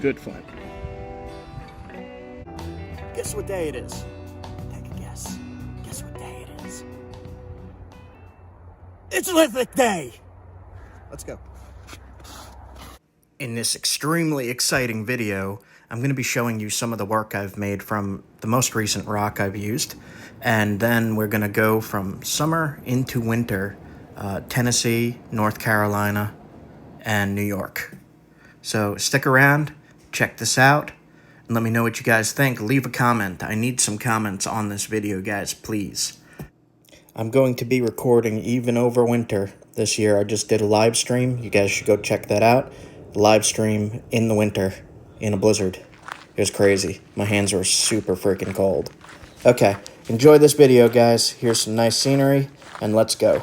Good Flint. Guess what day it is? Take a guess. Guess what day it is? It's Lithic Day! Let's go. In this extremely exciting video, I'm going to be showing you some of the work I've made from the most recent rock I've used, and then we're going to go from summer into winter, Tennessee, North Carolina, and New York. So stick around, check this out, and let me know what you guys think. Leave a comment. I need some comments on this video, guys, please. I'm going to be recording even over winter this year. I just did a live stream. You guys should go check that out. Live stream in the winter in a blizzard. It was crazy. My hands were super freaking cold. Okay, enjoy this video, guys. Here's some nice scenery, and let's go.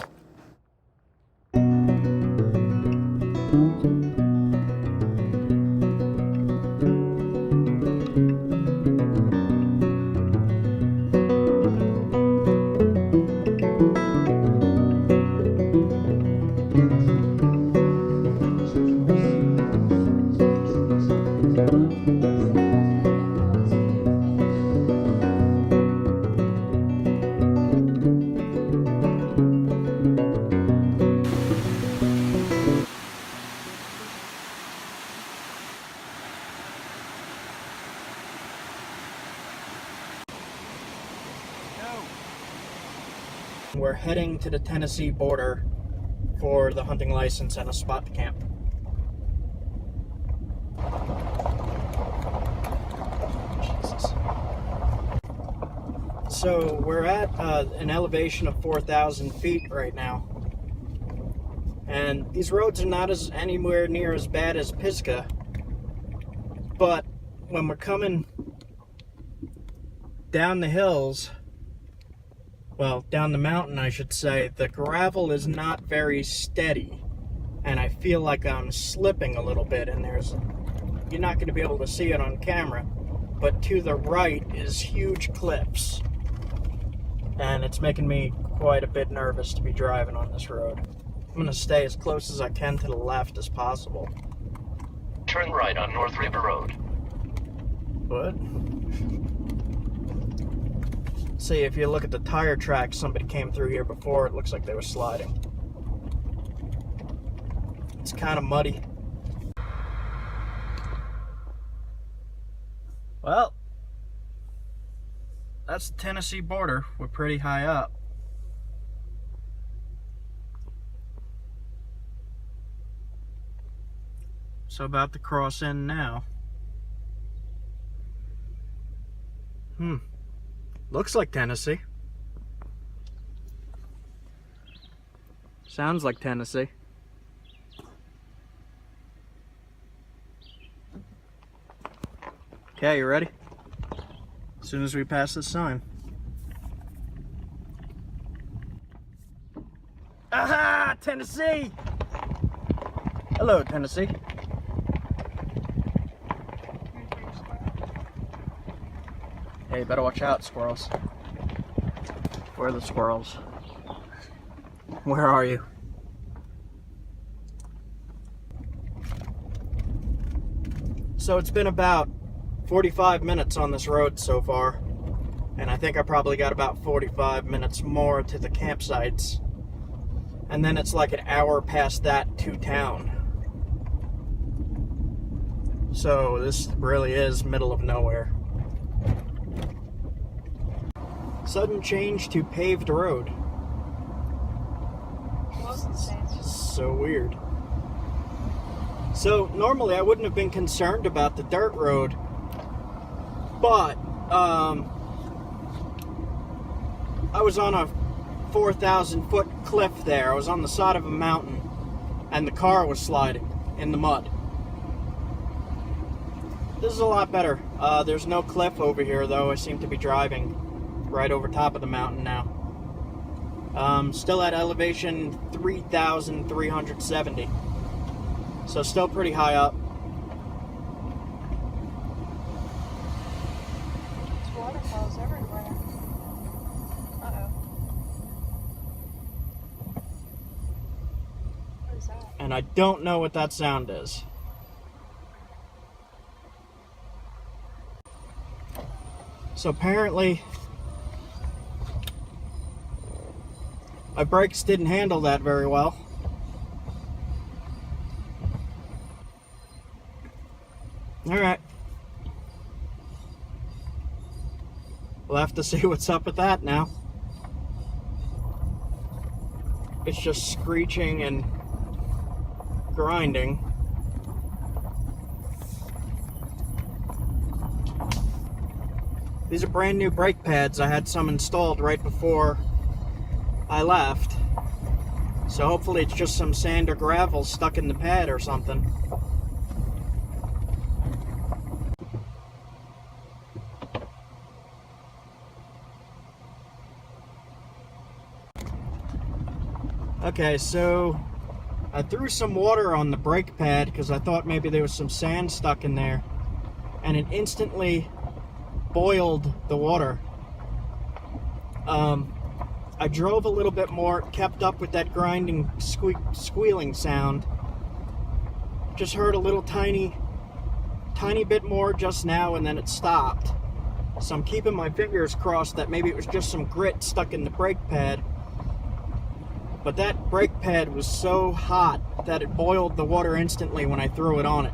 We're heading to the Tennessee border for the hunting license and a spot to camp. Jesus. So we're at an elevation of 4,000 feet right now. And these roads are not anywhere near as bad as Pisgah. But when we're coming down the hills, well, down the mountain, I should say, the gravel is not very steady. And I feel like I'm slipping a little bit, and you're not going to be able to see it on camera, but to the right is huge cliffs. And it's making me quite a bit nervous to be driving on this road. I'm going to stay as close as I can to the left as possible. Turn right on North River Road. What? See, if you look at the tire tracks, somebody came through here before. It looks like they were sliding. It's kind of muddy. Well, that's the Tennessee border. We're pretty high up. So about to cross in now. Looks like Tennessee. Sounds like Tennessee. Okay, you ready? As soon as we pass this sign. Aha! Tennessee! Hello, Tennessee. Hey, you better watch out, squirrels. Where are the squirrels? Where are you? So it's been about 45 minutes on this road so far, and I think I probably got about 45 minutes more to the campsites, and then it's like an hour past that to town. So this really is middle of nowhere. Sudden change to paved road. So weird. So normally I wouldn't have been concerned about the dirt road, but I was on a 4,000 foot cliff there. I was on the side of a mountain, and the car was sliding in the mud. This is a lot better. There's no cliff over here though. I seem to be driving right over top of the mountain now. Still at elevation 3,370. So still pretty high up. There's waterfalls everywhere. Uh-oh. What is that? And I don't know what that sound is. So apparently my brakes didn't handle that very well. Alright. We'll have to see what's up with that now. It's just screeching and grinding. These are brand new brake pads. I had some installed right before I left. So hopefully it's just some sand or gravel stuck in the pad or something. Okay, so I threw some water on the brake pad because I thought maybe there was some sand stuck in there, and it instantly boiled the water. I drove a little bit more, kept up with that grinding, squealing sound. Just heard a little tiny bit more just now, and then it stopped. So I'm keeping my fingers crossed that maybe it was just some grit stuck in the brake pad. But that brake pad was so hot that it boiled the water instantly when I threw it on it.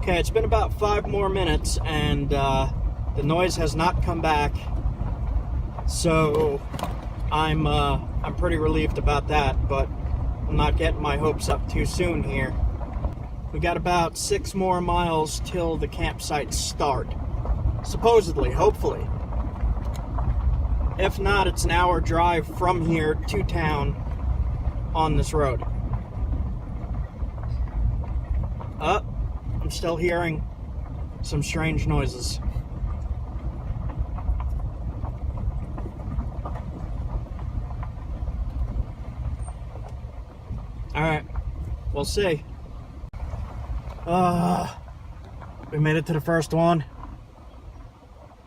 Okay, it's been about 5 more minutes and the noise has not come back. So I'm pretty relieved about that, but I'm not getting my hopes up too soon here. We got about 6 more miles till the campsite start. Supposedly, hopefully. If not, it's an hour drive from here to town on this road. I'm still hearing some strange noises. Alright, we'll see. We made it to the first one.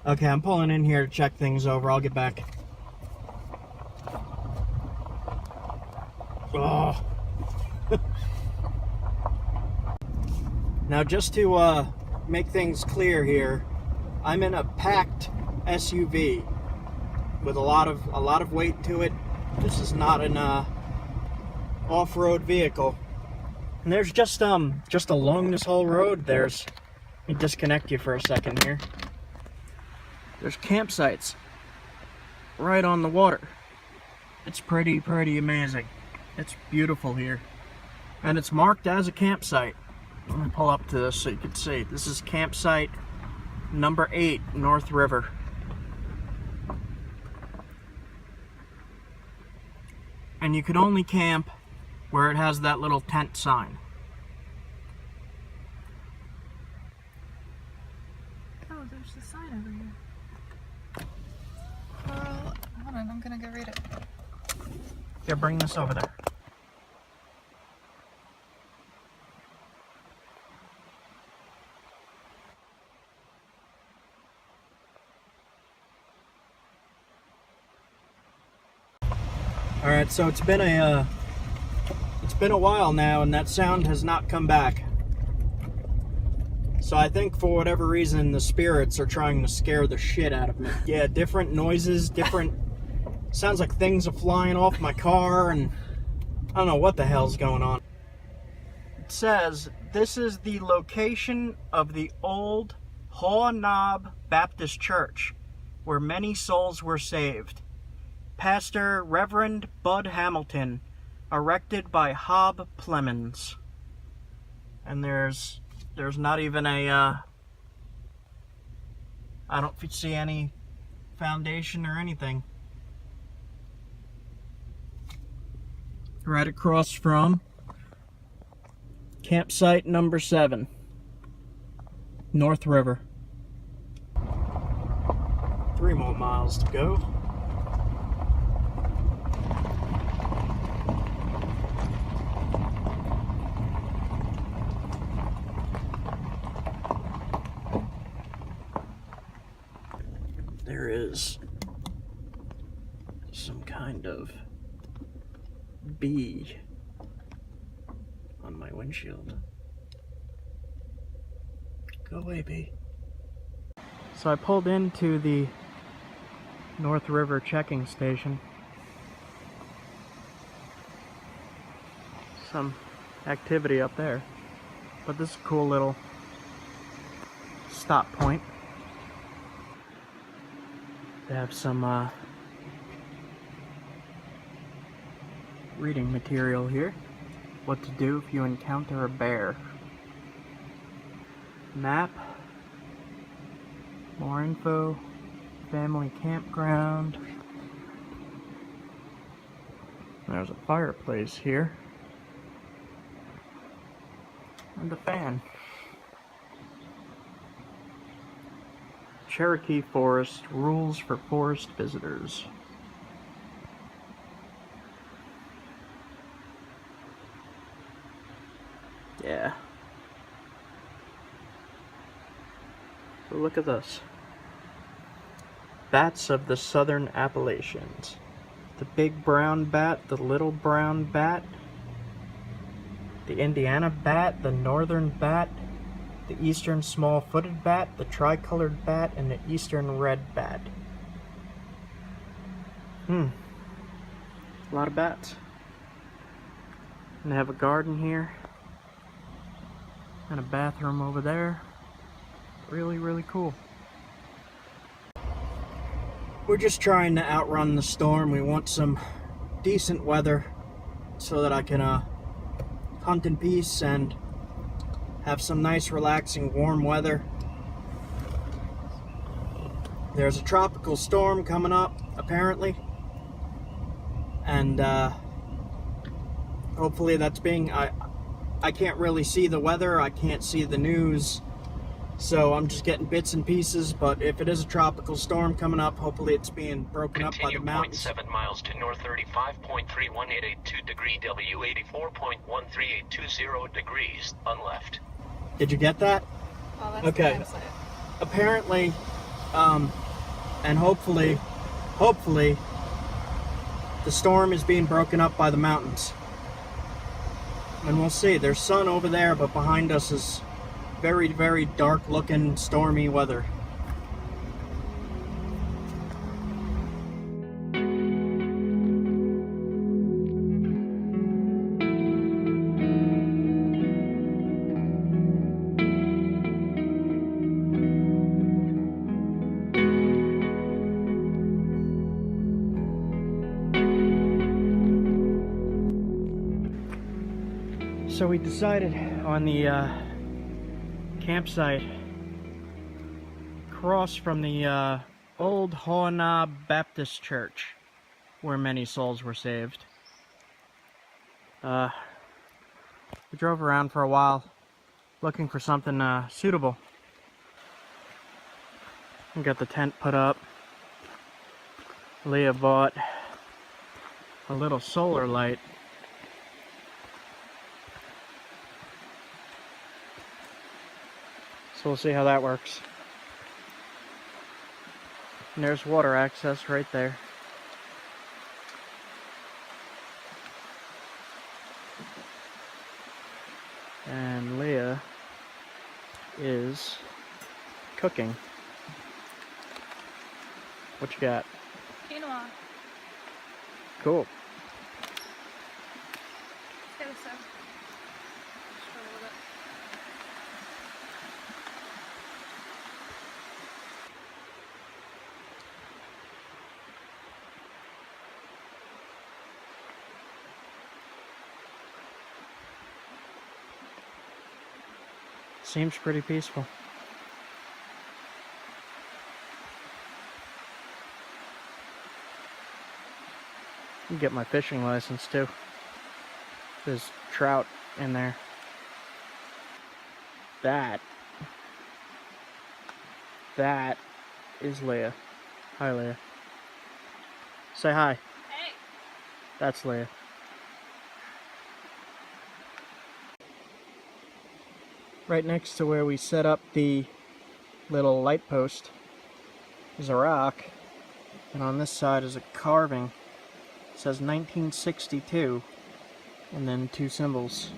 Okay, I'm pulling in here to check things over. I'll get back. Oh. Now, just to make things clear here, I'm in a packed SUV with a lot of weight to it. This is not an off-road vehicle. And there's just along this whole road, let me disconnect you for a second here. There's campsites right on the water. It's pretty amazing. It's beautiful here. And it's marked as a campsite. Let me pull up to this so you can see. This is campsite number 8, North River. And you can only camp where it has that little tent sign. Oh, there's the sign over here. Well, hold on, I'm gonna go read it. Here, bring this over there. All right, so it's been a while now, and that sound has not come back. So I think for whatever reason, the spirits are trying to scare the shit out of me. Yeah, different noises, sounds like things are flying off my car, and I don't know what the hell's going on. It says, this is the location of the old Haw Knob Baptist Church, where many souls were saved. Pastor Reverend Bud Hamilton, erected by Hob Plemons. And there's not even a, I don't see any foundation or anything. Right across from campsite number 7, North River. 3 more miles to go. There is some kind of bee on my windshield. Go away, bee. So I pulled into the North River checking station. Some activity up there, but this is a cool little stop point. They have some reading material here. What to do if you encounter a bear. Map. More info. Family campground. There's a fireplace here. And a fan. Cherokee Forest rules for forest visitors. Yeah. So look at this. Bats of the Southern Appalachians. The big brown bat, the little brown bat, the Indiana bat, the northern bat, the eastern small-footed bat, the tricolored bat, and the eastern red bat. A lot of bats. And they have a garden here. And a bathroom over there. Really, really cool. We're just trying to outrun the storm. We want some decent weather so that I can hunt in peace and have some nice, relaxing, warm weather. There's a tropical storm coming up, apparently. And hopefully that's being... I can't really see the weather. I can't see the news. So I'm just getting bits and pieces, but if it is a tropical storm coming up, hopefully it's being broken up by the mountains. Continue 0.7 miles to north 35.31882 degree W 84.13820 degrees on left. Did you get that? Oh, that's okay. the website. Apparently, and hopefully, the storm is being broken up by the mountains. And we'll see. There's sun over there, but behind us is very, very dark looking, stormy weather. So we decided on the campsite across from the old Hoana Baptist Church, where many souls were saved. We drove around for a while looking for something suitable. We got the tent put up. Leah bought a little solar light. So we'll see how that works. And there's water access right there. And Leah is cooking. What you got? Quinoa. Cool. Let's get a sip. Just a little bit. Seems pretty peaceful. You can get my fishing license too. There's trout in there. That is Leah. Hi, Leah. Say hi. Hey! That's Leah. Right next to where we set up the little light post is a rock, and on this side is a carving It says 1962, and then 2 symbols.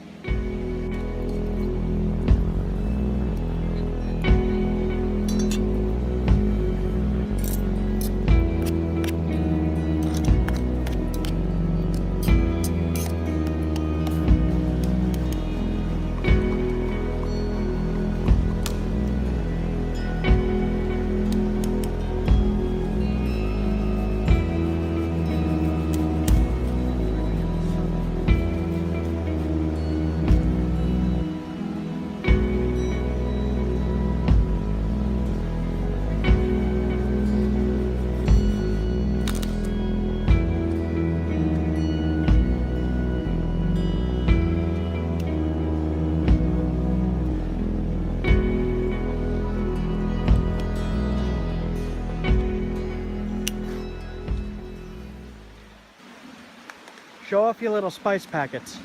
Show off your little spice packets.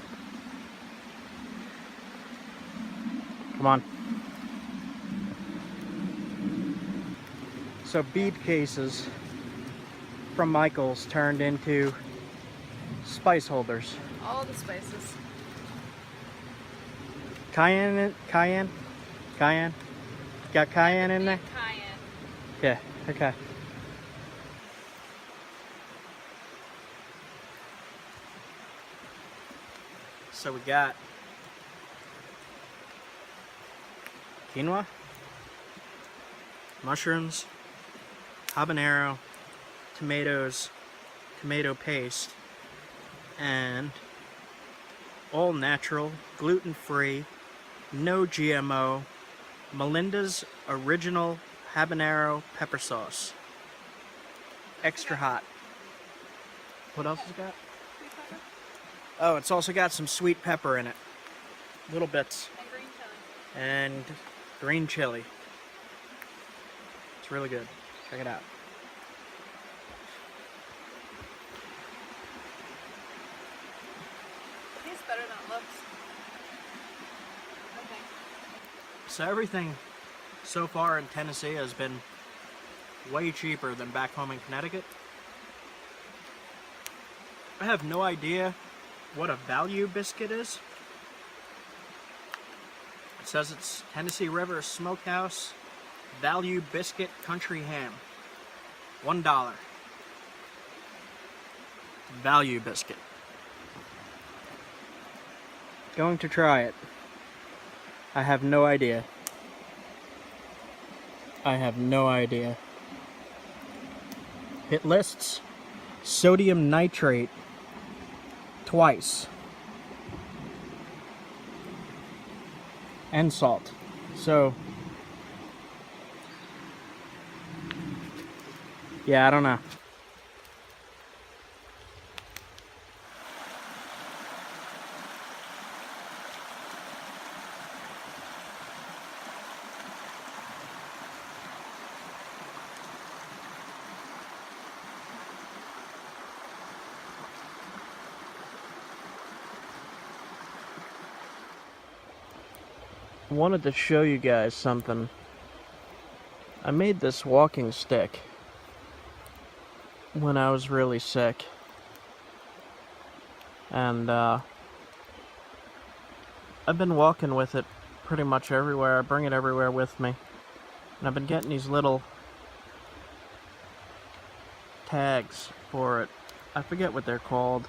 Come on. So bead cases from Michael's turned into spice holders. All the spices. Cayenne? Got cayenne in there? Cayenne. Yeah, okay. So we got quinoa, mushrooms, habanero, tomatoes, tomato paste, and all natural, gluten-free, no GMO, Melinda's original habanero pepper sauce. Extra hot. What else has it got? Oh, it's also got some sweet pepper in it. Little bits. And green chili. And green chili. It's really good. Check it out. Tastes better than it looks. Okay. So everything so far in Tennessee has been way cheaper than back home in Connecticut. I have no idea what a value biscuit is. It says it's Tennessee River Smokehouse Value Biscuit Country Ham. $1. Value biscuit. Going to try it. I have no idea. I have no idea. It lists sodium nitrate twice. And salt. So, yeah, I don't know. Wanted to show you guys something. I made this walking stick when I was really sick, and I've been walking with it pretty much everywhere. I bring it everywhere with me, and I've been getting these little tags for it. I forget what they're called.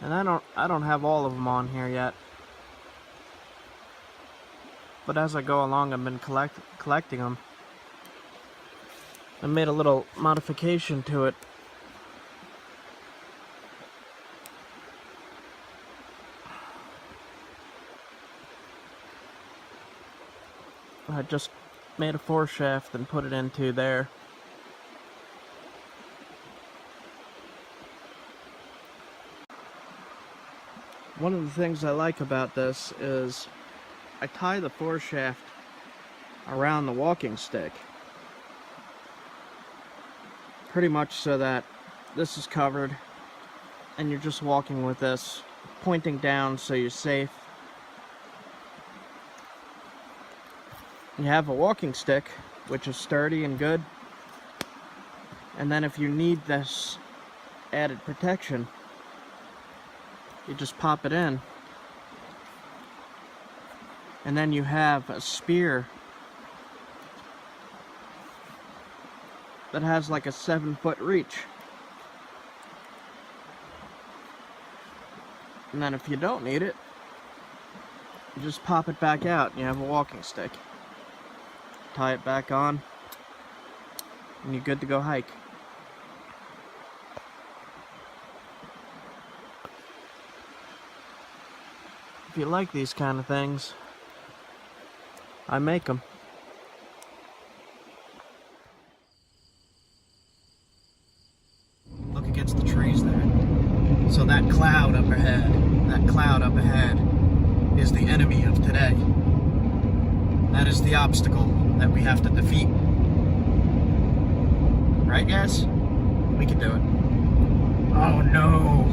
And I don't have all of them on here yet. But as I go along, I've been collecting them. I made a little modification to it. I just made a foreshaft and put it into there. One of the things I like about this is I tie the foreshaft around the walking stick, pretty much so that this is covered and you're just walking with this pointing down so you're safe. You have a walking stick, which is sturdy and good, And then if you need this added protection, you just pop it in. And then you have a spear that has like a 7-foot reach. And then if you don't need it, you just pop it back out and you have a walking stick. Tie it back on, and you're good to go hike. If you like these kind of things, I make them. Look against the trees there. So that cloud up ahead is the enemy of today. That is the obstacle that we have to defeat. Right, guys? We can do it. Oh no!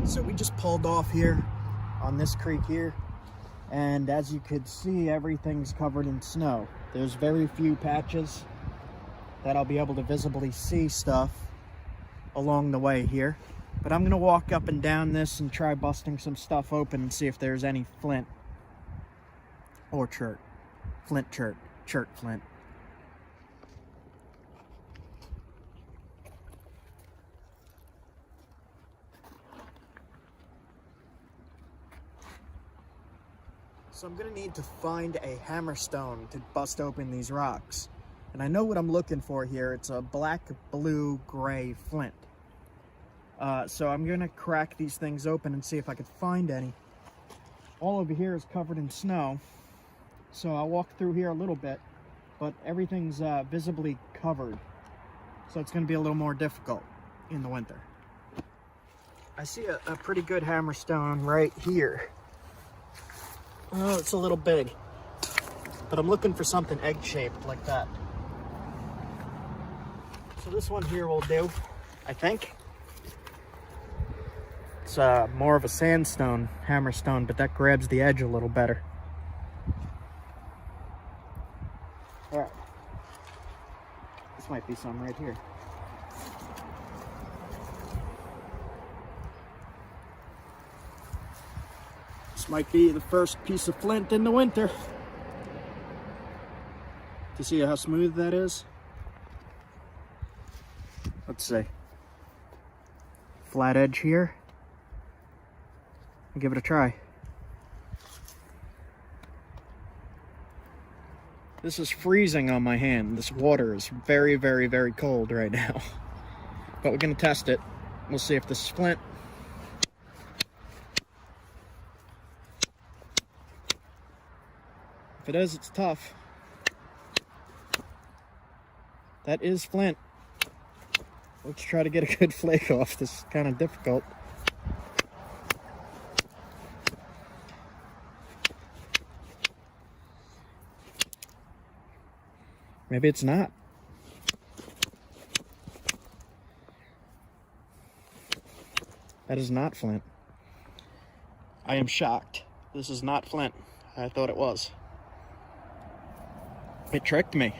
So we just pulled off here on this creek here, and as you could see, everything's covered in snow. There's very few patches that I'll be able to visibly see stuff along the way here. But I'm gonna walk up and down this and try busting some stuff open and see if there's any flint or chert. Flint chert. Chert flint. So I'm gonna need to find a hammerstone to bust open these rocks. And I know what I'm looking for here. It's a black, blue, gray flint. So I'm gonna crack these things open and see if I can find any. All over here is covered in snow. So I'll walk through here a little bit, but everything's visibly covered. So it's gonna be a little more difficult in the winter. I see a pretty good hammerstone right here. Oh, it's a little big, but I'm looking for something egg-shaped like that. So this one here will do, I think. It's more of a sandstone hammerstone, but that grabs the edge a little better. All right, this might be some right here. This might be the first piece of flint in the winter. Do you see how smooth that is? Let's see. Flat edge here. Give it a try. This is freezing on my hand. This water is very, very, very cold right now. But we're gonna test it. We'll see if this is flint. If it is, it's tough. That is flint. Let's try to get a good flake off. This is kind of difficult. Maybe it's not. That is not flint. I am shocked. This is not flint. I thought it was. It tricked me.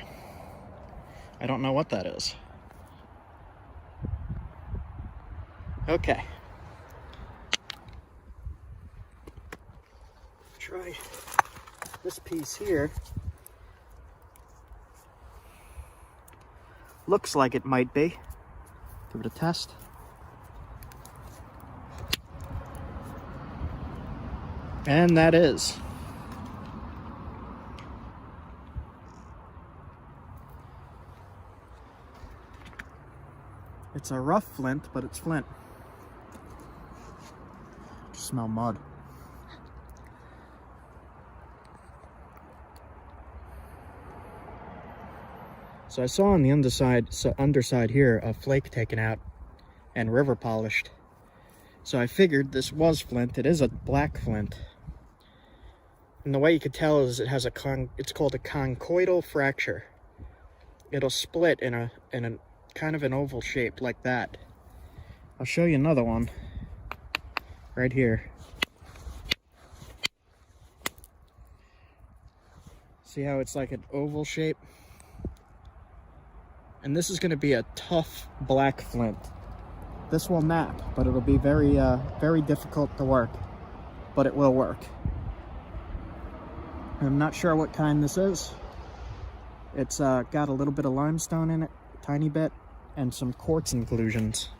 I don't know what that is. Okay. Try this piece here. Looks like it might be. Give it a test. And that is. It's a rough flint, but it's flint. Just smell mud. So I saw on the underside here a flake taken out and river polished. So I figured this was flint. It is a black flint. And the way you could tell is it has it's called a conchoidal fracture. It'll split in a kind of an oval shape like that. I'll show you another one right here. See how it's like an oval shape? And this is going to be a tough black flint. This will knap, but it'll be very, very difficult to work. But it will work. I'm not sure what kind this is. It's got a little bit of limestone in it, a tiny bit, and some quartz inclusions.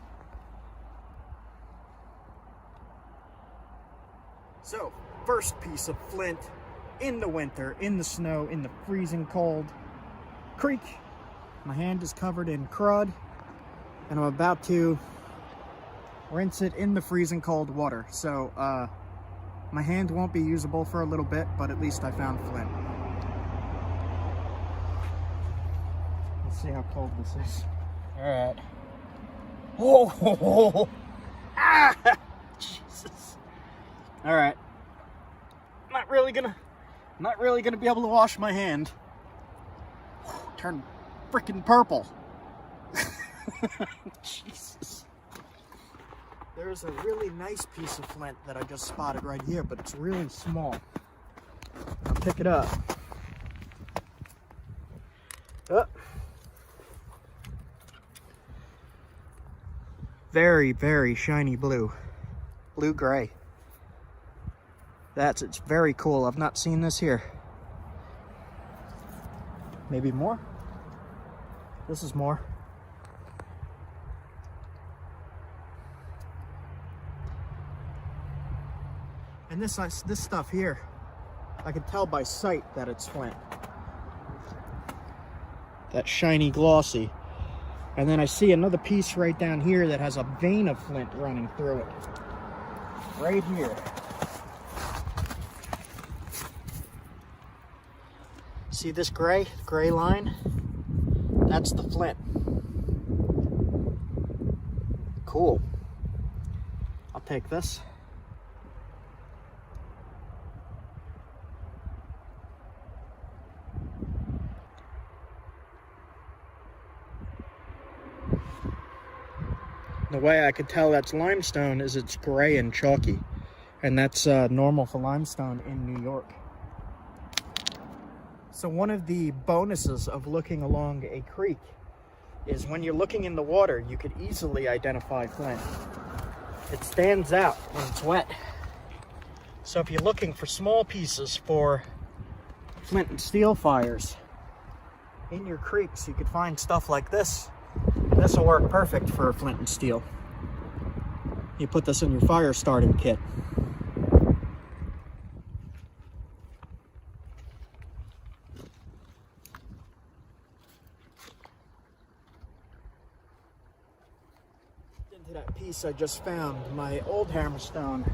So, first piece of flint in the winter, in the snow, in the freezing cold creek. My hand is covered in crud, and I'm about to rinse it in the freezing cold water. So, my hand won't be usable for a little bit, but at least I found flint. Let's see how cold this is. All right. Oh, ah, Jesus. All right. Not really gonna be able to wash my hand. Turn freaking purple. Jesus. There's a really nice piece of flint that I just spotted right here, but it's really small. I'll pick it up. Oh. Very, very shiny blue. Blue-gray. It's very cool. I've not seen this here. Maybe more? This is more. And this stuff here, I can tell by sight that it's flint. That shiny glossy. And then I see another piece right down here that has a vein of flint running through it. Right here. See this gray line? That's the flint. Cool. I'll take this. The way I could tell that's limestone is it's gray and chalky. And that's normal for limestone in New York. So one of the bonuses of looking along a creek is when you're looking in the water, you could easily identify flint. It stands out when it's wet. So if you're looking for small pieces for flint and steel fires in your creeks, you could find stuff like this. This will work perfect for flint and steel. You put this in your fire starting kit. Into that piece I just found, my old hammerstone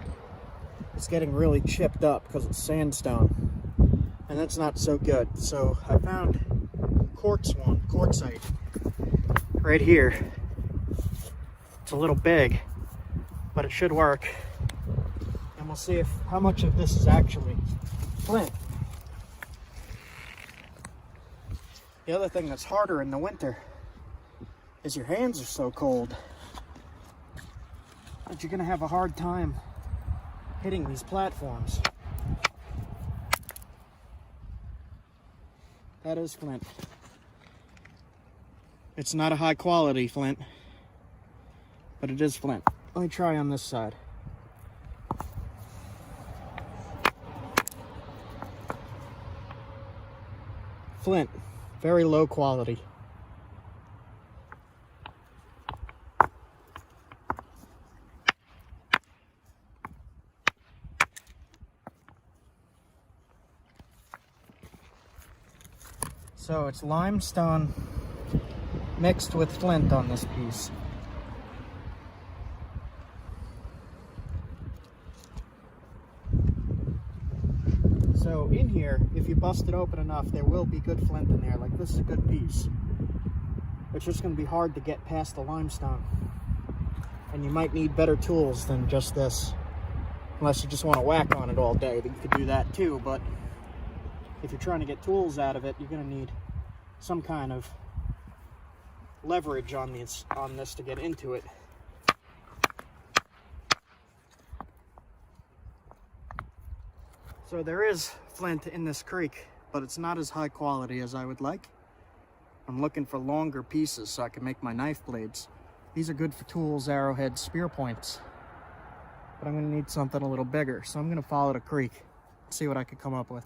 is getting really chipped up because it's sandstone, and that's not so good. So I found quartzite right here. It's a little big, but it should work, and we'll see how much of this is actually flint. The other thing that's harder in the winter is your hands are so cold that you're gonna have a hard time hitting these platforms. That is flint. It's not a high quality flint, but it is flint. Let me try on this side. Flint, very low quality. So it's limestone mixed with flint on this piece. So in here, if you bust it open enough, there will be good flint in there. Like, this is a good piece. It's just going to be hard to get past the limestone. And you might need better tools than just this. Unless you just want to whack on it all day, then you could do that too. But if you're trying to get tools out of it, you're going to need some kind of leverage on this to get into it. So there is flint in this creek, but it's not as high quality as I would like. I'm looking for longer pieces so I can make my knife blades. These are good for tools, arrowheads, spear points. But I'm gonna need something a little bigger, so I'm gonna follow the creek, see what I could come up with.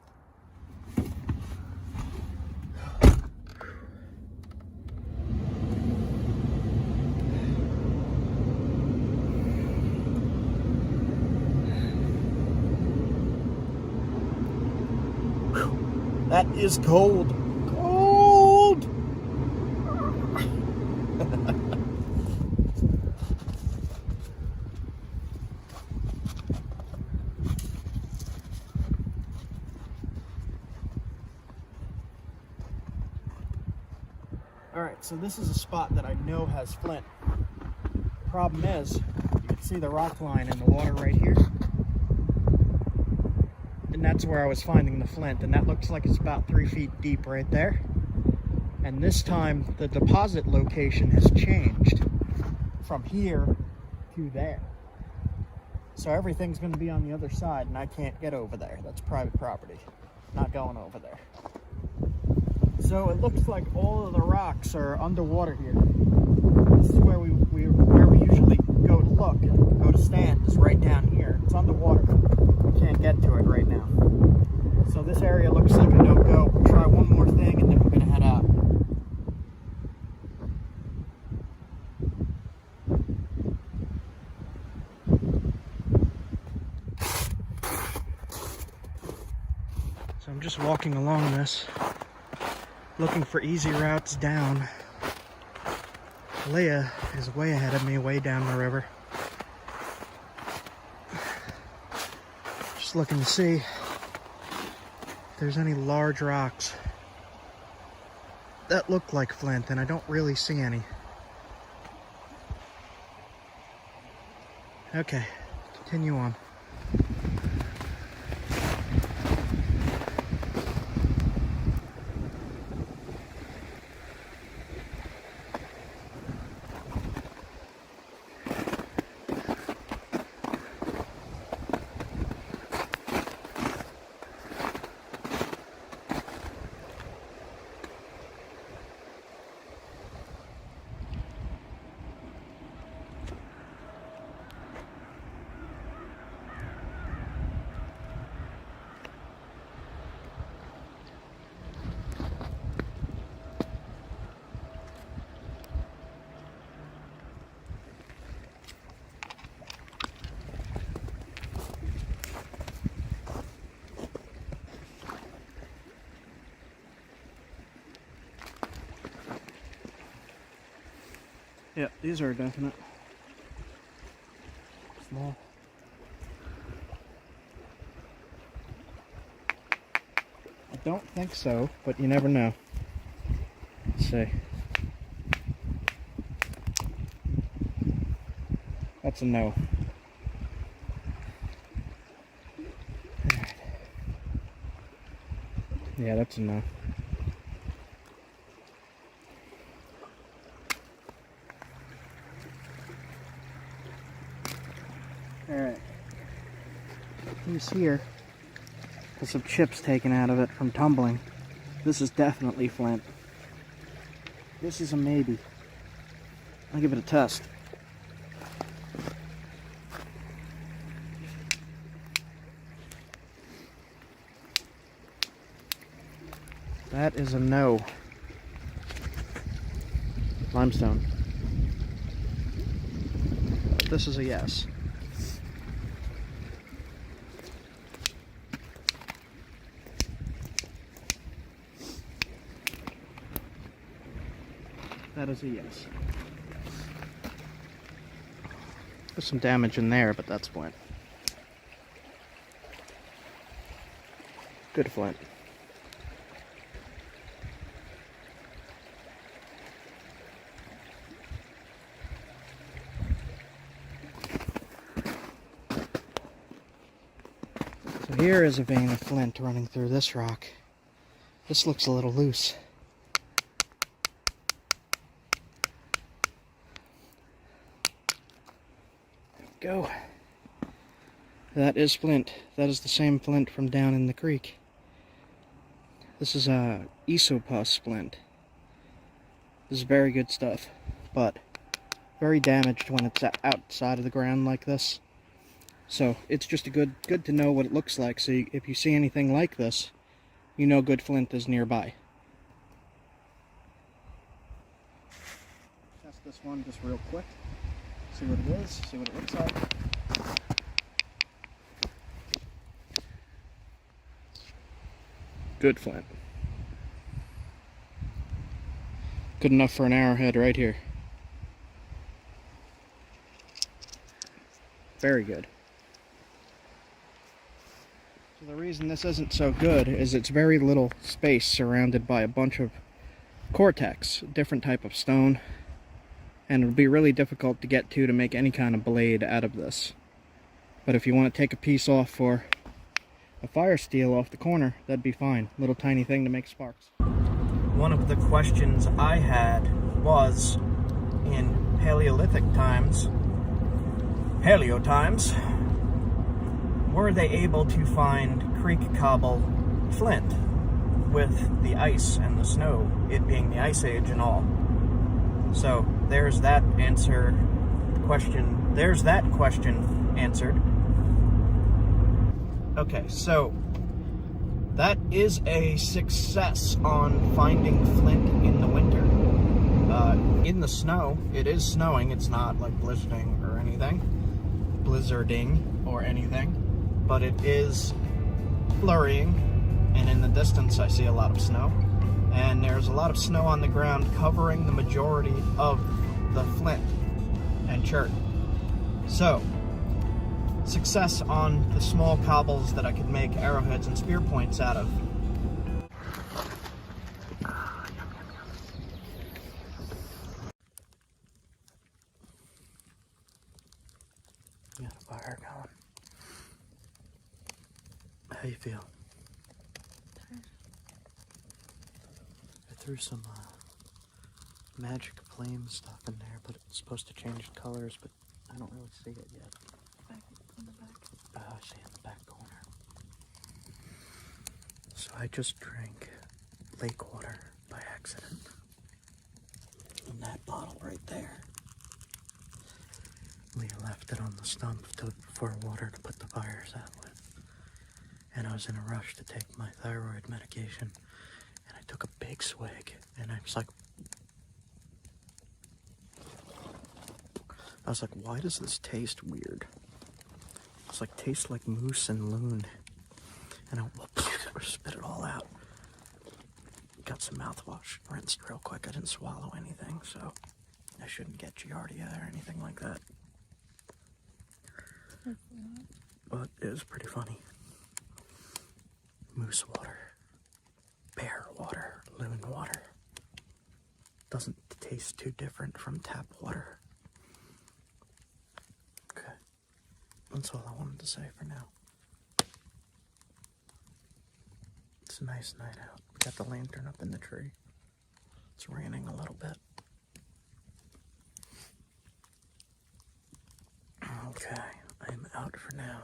That is cold. Cold! Alright, so this is a spot that I know has flint. Problem is, you can see the rock line in the water right here. And that's where I was finding the flint, and that looks like it's about 3 feet deep right there. And this time the deposit location has changed from here to there. So everything's going to be on the other side, and I can't get over there. That's private property. Not going over there. So it looks like all of the rocks are underwater here. This is where we usually go to look and go to stand, is right down here. It's underwater. We can't get to it right now. So this area looks like a no-go. We'll try one more thing and then we're gonna head out. So I'm just walking along this, looking for easy routes down. Leah is way ahead of me, way down the river. Just looking to see if there's any large rocks that look like flint, and I don't really see any. Okay, continue on. Yeah, these are definite. Small. I don't think so, but you never know. Let's see. That's a no. Alright. Yeah, that's a no. Alright, piece here has some chips taken out of it from tumbling. This is definitely flint. This is a maybe. I'll give it a test. That is a no. Limestone. This is a yes. That is a yes. There's some damage in there, but that's flint. Good flint. So here is a vein of flint running through this rock. This looks a little loose. Go. That is flint. That is the same flint from down in the creek. This is a isopus flint. This is very good stuff, but very damaged when it's outside of the ground like this. So it's just good to know what it looks like, so if you see anything like this, you know good flint is nearby. Test this one just real quick. See what it is, see what it looks like. Good flint. Good enough for an arrowhead right here. Very good. So the reason this isn't so good is it's very little space surrounded by a bunch of cortex, different type of stone, and it would be really difficult to get to make any kind of blade out of this. But if you want to take a piece off for a fire steel off the corner, that'd be fine. Little tiny thing to make sparks. One of the questions I had was, in Paleolithic times, Paleo times, were they able to find creek cobble flint with the ice and the snow, it being the Ice Age and all? So there's that question. There's that question answered. Okay, so that is a success on finding flint in the winter. In the snow, it is snowing. It's not like blizzarding or anything, but it is flurrying, and in the distance I see a lot of snow. And there's a lot of snow on the ground covering the majority of the flint and chert. So, success on the small cobbles that I could make arrowheads and spear points out of. Got a fire going. How you feel? Tired. I threw some magic flame stuff in there, but it's supposed to change colors, but I don't really see it yet. Back in the back. I see in the back corner. So I just drank lake water by accident. In that bottle right there. We left it on the stump for water to put the fires out with. And I was in a rush to take my thyroid medication, and I took a big swig, and I was like, why does this taste weird? It's like, tastes like moose and loon. And I spit it all out. Got some mouthwash, rinsed real quick. I didn't swallow anything, so I shouldn't get giardia or anything like that. But it was pretty funny. Moose water, bear water, loon water. Doesn't taste too different from tap water. Okay, that's all I wanted to say for now. It's a nice night out. We got the lantern up in the tree. It's raining a little bit. Okay, I'm out for now.